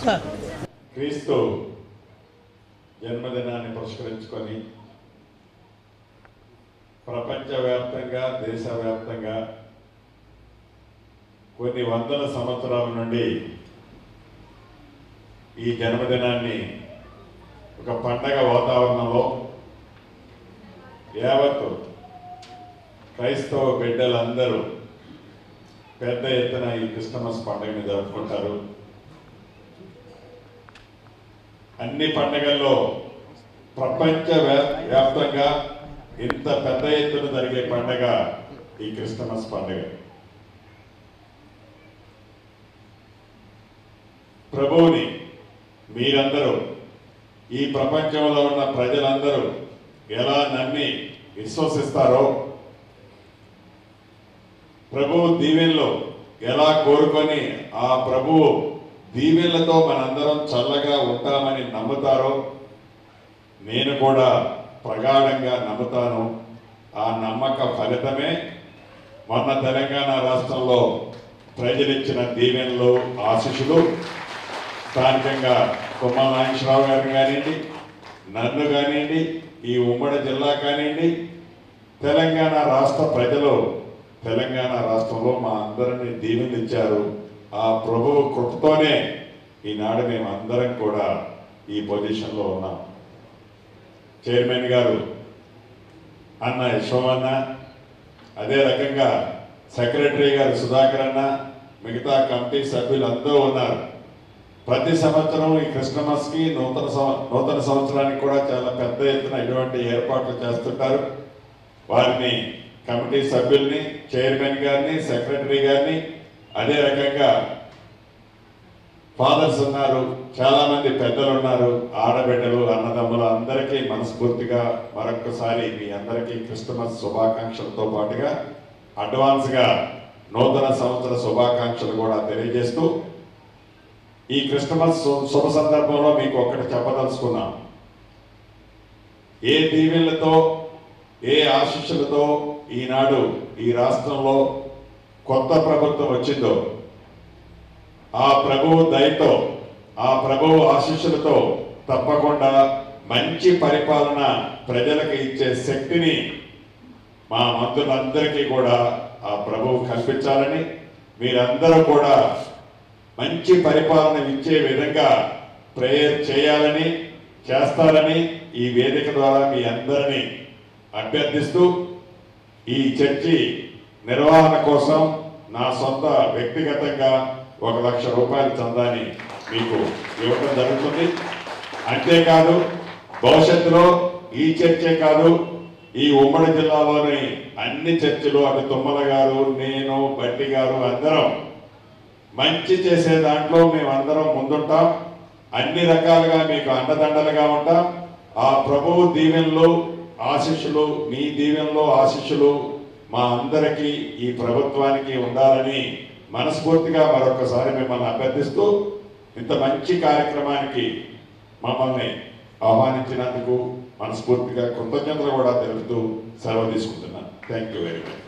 క్రీస్తు జన్మదినాన్ని పురస్కరించుకొని ప్రపంచవ్యాప్తంగా దేశవ్యాప్తంగా కొన్ని వందల సంవత్సరాల నుండి ఈ జన్మదినాన్ని ఒక పండగ వాతావరణంలో యావత్తు క్రైస్తవ బిడ్డలందరూ పెద్ద ఎత్తున ఈ క్రిస్టమస్ పండుగని జరుపుకుంటారు. అన్ని పండుగల్లో ప్రపంచ వ్యాప్తంగా ఇంత పెద్ద ఎత్తున జరిగే పండుగ ఈ క్రిస్టమస్ పండుగ. ప్రభువుని మీరందరూ ఈ ప్రపంచంలో ఉన్న ప్రజలందరూ ఎలా నమ్మి విశ్వసిస్తారో, ప్రభువు దీవెనలో ఎలా కోరుకొని ఆ ప్రభువు దీవెనలతో మనందరం చల్లగా ఉంటామని నమ్ముతారో నేను కూడా ప్రగాఢంగా నమ్ముతాను. ఆ నమ్మక ఫలితమే మొన్న తెలంగాణ రాష్ట్రంలో ప్రజలిచ్చిన దీవెనలు, ఆశీస్సులు స్థానికంగా తుమ్మల నాగేశ్వరరావు గారిని కానివ్వండి, నన్ను కానివ్వండి, ఈ ఉమ్మడి జిల్లా కానివ్వండి, తెలంగాణ రాష్ట్ర ప్రజలు తెలంగాణ రాష్ట్రంలో మా అందరినీ దీవెనిచ్చారు. ఆ ప్రభువు కృపతోనే ఈనాడు మేము అందరం కూడా ఈ పొజిషన్లో ఉన్నాం. చైర్మన్ గారు అన్న యశ్వమన్న, అదే రకంగా సెక్రటరీ గారు సుధాకర్ అన్న, మిగతా కమిటీ సభ్యులు అందరూ ఉన్నారు. ప్రతి సంవత్సరం ఈ క్రిస్టమస్కి నూతన సంవత్సరానికి కూడా చాలా పెద్ద ఎత్తున ఇటువంటి ఏర్పాట్లు చేస్తుంటారు. వారిని కమిటీ సభ్యుల్ని, చైర్మన్ గారిని, సెక్రటరీ గారిని, అదే రకంగా ఫాదర్స్ ఉన్నారు, చాలామంది పెద్దలు ఉన్నారు, ఆడబిడ్డలు, అన్నదమ్ములు అందరికీ మనస్ఫూర్తిగా మరొకసారి మీ అందరికీ క్రిస్టమస్ శుభాకాంక్షలతో పాటుగా అడ్వాన్స్గా నూతన సంవత్సర శుభాకాంక్షలు కూడా తెలియజేస్తూ ఈ క్రిస్టమస్ శుభ సందర్భంలో మీకు ఒక్కటి చెప్పదలుచుకున్నాం. ఏ దీవెనలతో, ఏ ఆశీస్సులతో ఈనాడు ఈ రాష్ట్రంలో కొత్త ప్రభుత్వం వచ్చిందో, ఆ ప్రభువు దయతో, ఆ ప్రభువు ఆశీస్సులతో తప్పకుండా మంచి పరిపాలన ప్రజలకు ఇచ్చే శక్తిని మా మంత్రులందరికీ కూడా ఆ ప్రభువు కల్పించాలని, మీరందరూ కూడా మంచి పరిపాలన ఇచ్చే విధంగా ప్రేయర్ చేయాలని, చేస్తారని ఈ వేదిక ద్వారా మీ అందరినీ అభ్యర్థిస్తూ ఈ చర్చి నిర్వహణ కోసం నా సొంత వ్యక్తిగతంగా 1 లక్ష రూపాయల చందాని మీకు ఇవ్వడం జరుగుతుంది. అంతేకాదు భవిష్యత్తులో ఈ చర్చే కాదు, ఈ ఉమ్మడి జిల్లాలోని అన్ని చర్చిలు, అటు తుమ్మల గారు, నేను, బట్టి గారు అందరం మంచి చేసే దాంట్లో మేమందరం ముందుంటాం. అన్ని రకాలుగా మీకు అండదండలుగా ఉంటాం. ఆ ప్రభువు దీవెనలు, ఆశీస్సులు, మీ దీవెనలు, ఆశీస్సులు మా అందరికీ, ఈ ప్రభుత్వానికి ఉండాలని మనస్ఫూర్తిగా మరొకసారి మిమ్మల్ని అభ్యర్థిస్తూ ఇంత మంచి కార్యక్రమానికి మమ్మల్ని ఆహ్వానించినందుకు మనస్ఫూర్తిగా కృతజ్ఞతలు కూడా తెలుపుతూ సెలవు తీసుకుంటున్నాను. Thank you very much.